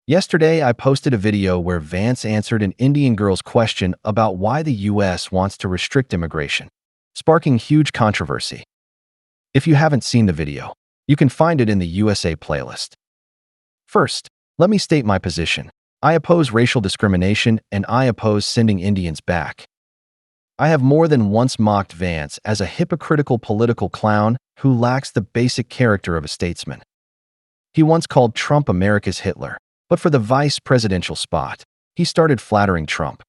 Yesterday, I posted a video where Vance answered an Indian girl's question about why the US wants to restrict immigration, sparking huge controversy. If you haven't seen the video, you can find it in the USA playlist. First, let me state my position. I oppose racial discrimination and I oppose sending Indians back. I have more than once mocked Vance as a hypocritical political clown who lacks the basic character of a statesman. He once called Trump America's Hitler. But for the vice presidential spot, he started flattering Trump.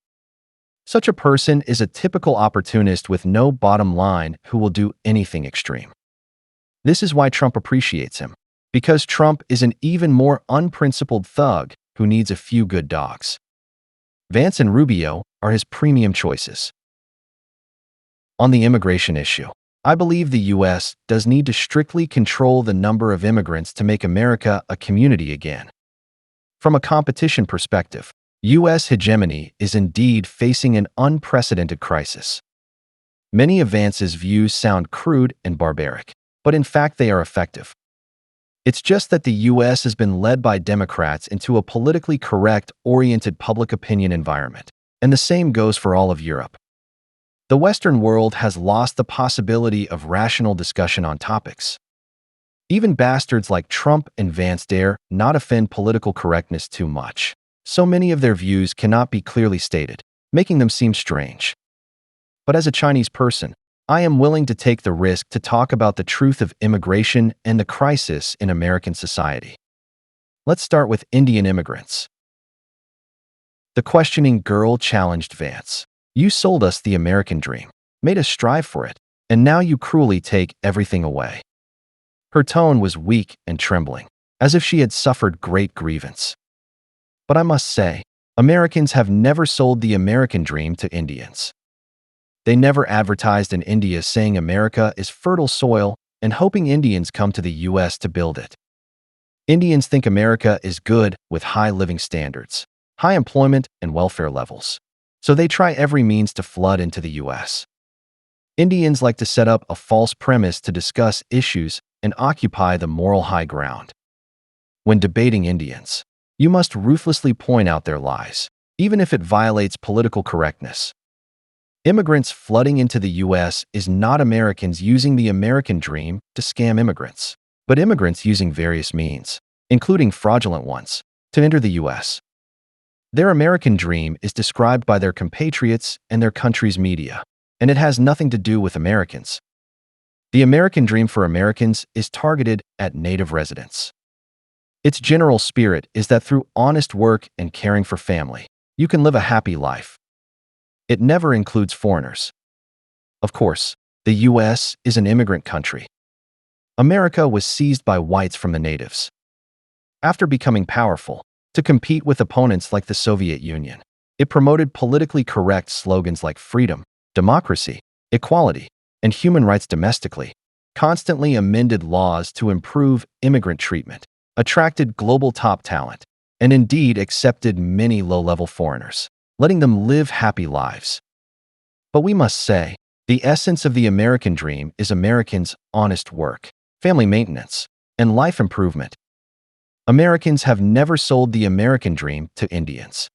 Such a person is a typical opportunist with no bottom line who will do anything extreme. This is why Trump appreciates him, because Trump is an even more unprincipled thug who needs a few good dogs. Vance and Rubio are his premium choices. On the immigration issue, I believe the U.S. does need to strictly control the number of immigrants to make America a community again. From a competition perspective, U.S. hegemony is indeed facing an unprecedented crisis. Many of Vance's views sound crude and barbaric, but in fact they are effective. It's just that the U.S. has been led by Democrats into a politically correct-oriented public opinion environment, and the same goes for all of Europe. The Western world has lost the possibility of rational discussion on topics. Even bastards like Trump and Vance dare not offend political correctness too much. So many of their views cannot be clearly stated, making them seem strange. But as a Chinese person, I am willing to take the risk to talk about the truth of immigration and the crisis in American society. Let's start with Indian immigrants. The questioning girl challenged Vance. You sold us the American dream, made us strive for it, and now you cruelly take everything away. Her tone was weak and trembling, as if she had suffered great grievance. But I must say, Americans have never sold the American dream to Indians. They never advertised in India saying America is fertile soil and hoping Indians come to the U.S. to build it. Indians think America is good with high living standards, high employment and welfare levels, so they try every means to flood into the U.S. Indians like to set up a false premise to discuss issues and occupy the moral high ground. When debating Indians, you must ruthlessly point out their lies, even if it violates political correctness. Immigrants flooding into the U.S. is not Americans using the American dream to scam immigrants, but immigrants using various means, including fraudulent ones, to enter the U.S. Their American dream is described by their compatriots and their country's media, and it has nothing to do with Americans. The American dream for Americans is targeted at native residents. Its general spirit is that through honest work and caring for family, you can live a happy life. It never includes foreigners. Of course, the U.S. is an immigrant country. America was seized by whites from the natives. After becoming powerful, to compete with opponents like the Soviet Union, it promoted politically correct slogans like freedom, democracy, equality, and human rights domestically, constantly amended laws to improve immigrant treatment, attracted global top talent, and indeed accepted many low-level foreigners, letting them live happy lives. But we must say, the essence of the American dream is Americans' honest work, family maintenance, and life improvement. Americans have never sold the American dream to Indians.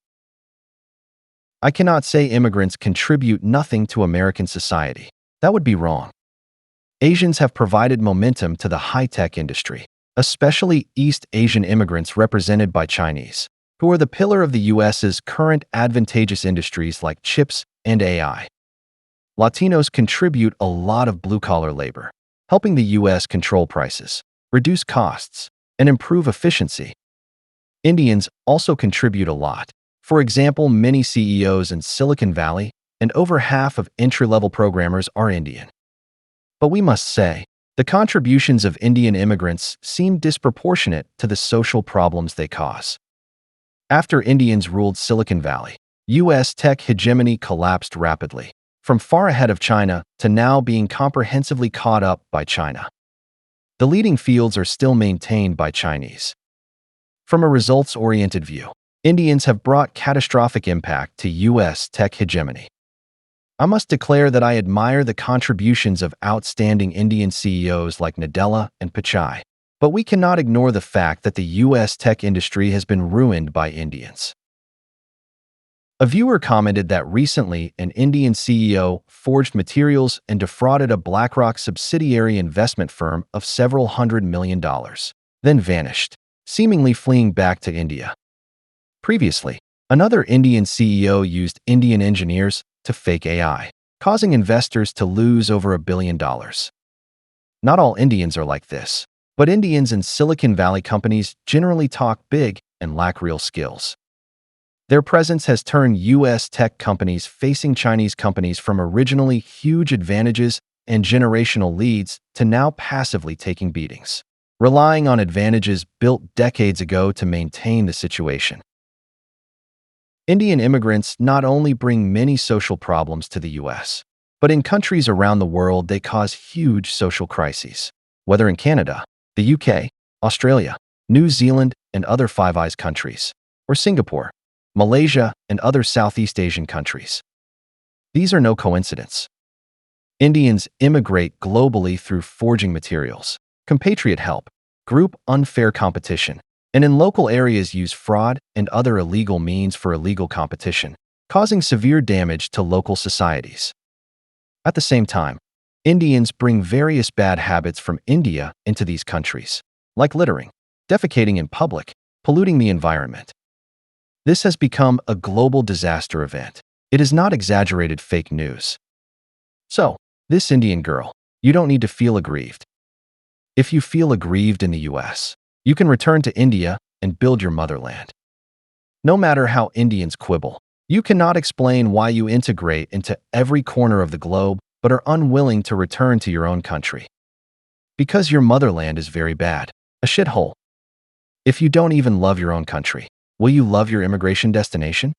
I cannot say immigrants contribute nothing to American society. That would be wrong. Asians have provided momentum to the high-tech industry, especially East Asian immigrants represented by Chinese, who are the pillar of the U.S.'s current advantageous industries like chips and AI. Latinos contribute a lot of blue-collar labor, helping the U.S. control prices, reduce costs, and improve efficiency. Indians also contribute a lot. For example, many CEOs in Silicon Valley and over half of entry-level programmers are Indian. But we must say, the contributions of Indian immigrants seem disproportionate to the social problems they cause. After Indians ruled Silicon Valley, U.S. tech hegemony collapsed rapidly, from far ahead of China to now being comprehensively caught up by China. The leading fields are still maintained by Chinese. From a results-oriented view, Indians have brought catastrophic impact to U.S. tech hegemony. I must declare that I admire the contributions of outstanding Indian CEOs like Nadella and Pichai, But we cannot ignore the fact that the U.S. tech industry has been ruined by Indians. A viewer commented that recently an Indian CEO forged materials and defrauded a BlackRock subsidiary investment firm of several $100 million, then vanished, seemingly fleeing back to India. Previously, another Indian CEO used Indian engineers to fake AI, causing investors to lose over $1 billion. Not all Indians are like this, but Indians in Silicon Valley companies generally talk big and lack real skills. Their presence has turned U.S. tech companies facing Chinese companies from originally huge advantages and generational leads to now passively taking beatings, relying on advantages built decades ago to maintain the situation. Indian immigrants not only bring many social problems to the U.S., but in countries around the world they cause huge social crises, whether in Canada, the UK, Australia, New Zealand and other Five Eyes countries, or Singapore, Malaysia, and other Southeast Asian countries. These are no coincidence. Indians immigrate globally through forging materials, compatriot help, group unfair competition, and in local areas use fraud and other illegal means for illegal competition, causing severe damage to local societies. At the same time, Indians bring various bad habits from India into these countries, like littering, defecating in public, polluting the environment. This has become a global disaster event. It is not exaggerated fake news. So, this Indian girl, you don't need to feel aggrieved. If you feel aggrieved in the US, you can return to India and build your motherland. No matter how Indians quibble, you cannot explain why you integrate into every corner of the globe but are unwilling to return to your own country. Because your motherland is very bad, a shithole. If you don't even love your own country, will you love your immigration destination?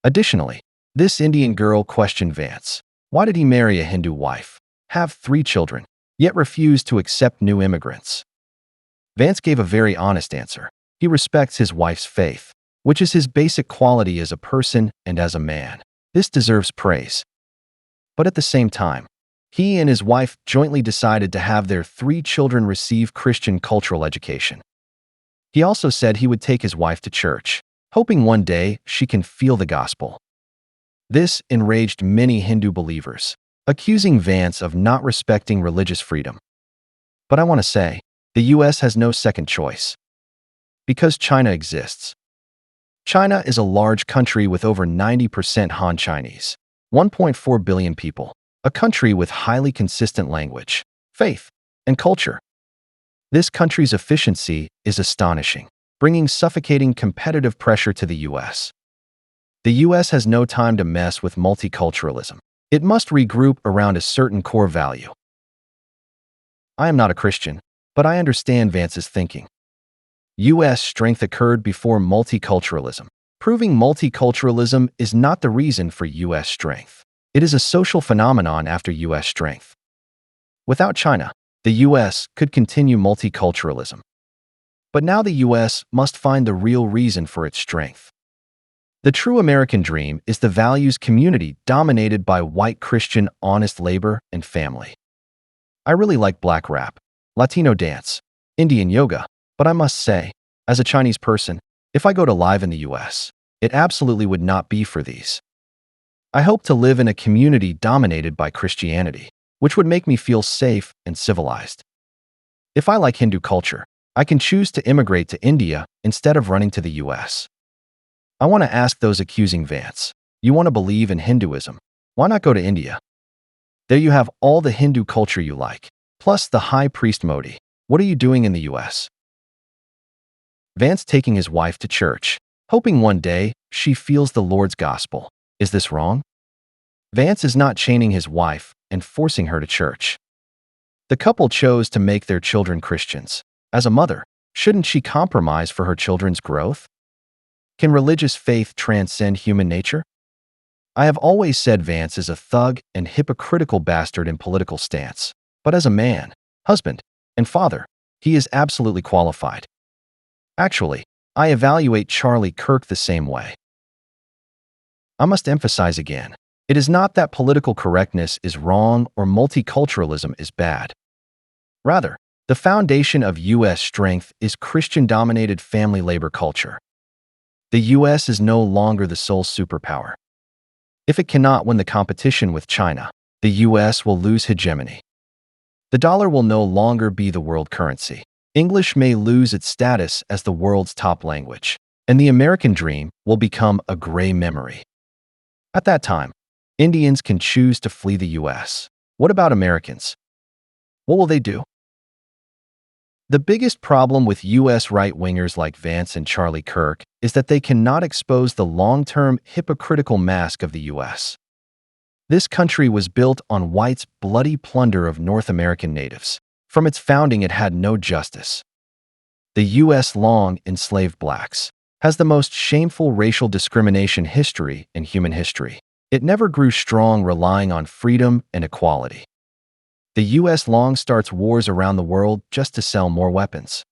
Additionally, this Indian girl questioned Vance. Why did he marry a Hindu wife, have 3 children, yet refuse to accept new immigrants? Vance gave a very honest answer. He respects his wife's faith, which is his basic quality as a person and as a man. This deserves praise. But at the same time, he and his wife jointly decided to have their 3 children receive Christian cultural education. He also said he would take his wife to church, hoping one day she can feel the gospel. This enraged many Hindu believers, accusing Vance of not respecting religious freedom. But I want to say, the US has no second choice. Because China exists. China is a large country with over 90% Han Chinese, 1.4 billion people, a country with highly consistent language, faith, and culture. This country's efficiency is astonishing, bringing suffocating competitive pressure to the US. The US has no time to mess with multiculturalism. It must regroup around a certain core value. I am not a Christian, but I understand Vance's thinking. US strength occurred before multiculturalism, proving multiculturalism is not the reason for US strength. It is a social phenomenon after US strength. Without China, the US could continue multiculturalism. But now the US must find the real reason for its strength. The true American dream is the values community dominated by white Christian honest labor and family. I really like black rap, Latino dance, Indian yoga, but I must say, as a Chinese person, if I go to live in the US, it absolutely would not be for these. I hope to live in a community dominated by Christianity, which would make me feel safe and civilized. If I like Hindu culture, I can choose to immigrate to India instead of running to the US. I want to ask those accusing Vance, you want to believe in Hinduism, why not go to India? There you have all the Hindu culture you like, plus the high priest Modi. What are you doing in the US? Vance taking his wife to church, hoping one day she feels the Lord's gospel. Is this wrong? Vance is not chaining his wife and forcing her to church. The couple chose to make their children Christians. As a mother, shouldn't she compromise for her children's growth? Can religious faith transcend human nature? I have always said Vance is a thug and hypocritical bastard in political stance, but as a man, husband, and father, he is absolutely qualified. Actually, I evaluate Charlie Kirk the same way. I must emphasize again, it is not that political correctness is wrong or multiculturalism is bad. Rather, The foundation of U.S. strength is Christian-dominated family labor culture. The U.S. is no longer the sole superpower. If it cannot win the competition with China, the U.S. will lose hegemony. The dollar will no longer be the world currency. English may lose its status as the world's top language, and the American dream will become a gray memory. At that time, Indians can choose to flee the U.S. What about Americans? What will they do? The biggest problem with U.S. right-wingers like Vance and Charlie Kirk is that they cannot expose the long-term hypocritical mask of the U.S. This country was built on whites' bloody plunder of North American natives. From its founding, it had no justice. The U.S. long enslaved blacks, has the most shameful racial discrimination history in human history. It never grew strong relying on freedom and equality. The U.S. long starts wars around the world just to sell more weapons.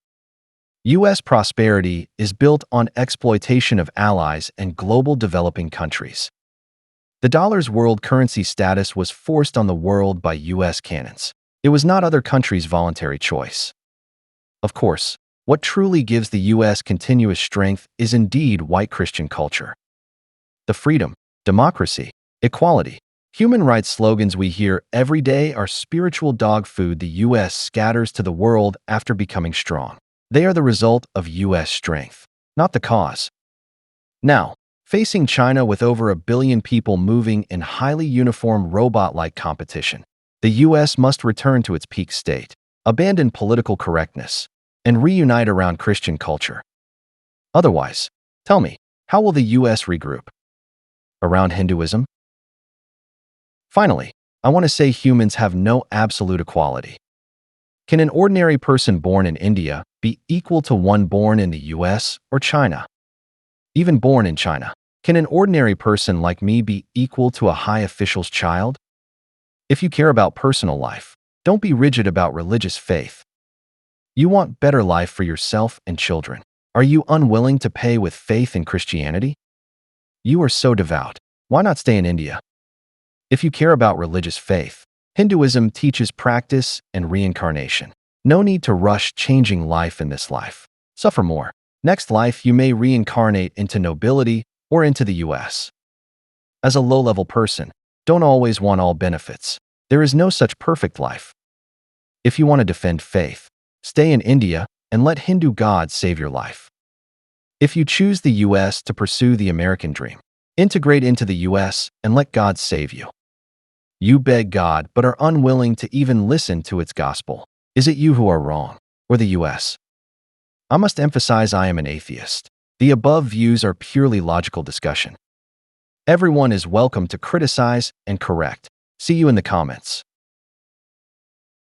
U.S. prosperity is built on exploitation of allies and global developing countries. The dollar's world currency status was forced on the world by U.S. cannons. It was not other countries' voluntary choice. Of course, what truly gives the U.S. continuous strength is indeed white Christian culture. The freedom, democracy, equality, human rights slogans we hear every day are spiritual dog food the U.S. scatters to the world after becoming strong. They are the result of U.S. strength, not the cause. Now, facing China with over 1 billion people moving in highly uniform robot-like competition, the U.S. must return to its peak state, abandon political correctness, and reunite around Christian culture. Otherwise, tell me, how will the U.S. regroup? Around Hinduism? Finally, I want to say humans have no absolute equality. Can an ordinary person born in India be equal to one born in the US or China? Even born in China, can an ordinary person like me be equal to a high official's child? If you care about personal life, don't be rigid about religious faith. You want better life for yourself and children. Are you unwilling to pay with faith in Christianity? You are so devout. Why not stay in India? If you care about religious faith, Hinduism teaches practice and reincarnation. No need to rush changing life in this life. Suffer more. Next life, you may reincarnate into nobility or into the US. As a low-level person, don't always want all benefits. There is no such perfect life. If you want to defend faith, stay in India and let Hindu gods save your life. If you choose the US to pursue the American dream, integrate into the US and let God save you. You beg God but are unwilling to even listen to its gospel. Is it you who are wrong, or the US? I must emphasize I am an atheist. The above views are purely logical discussion. Everyone is welcome to criticize and correct. See you in the comments.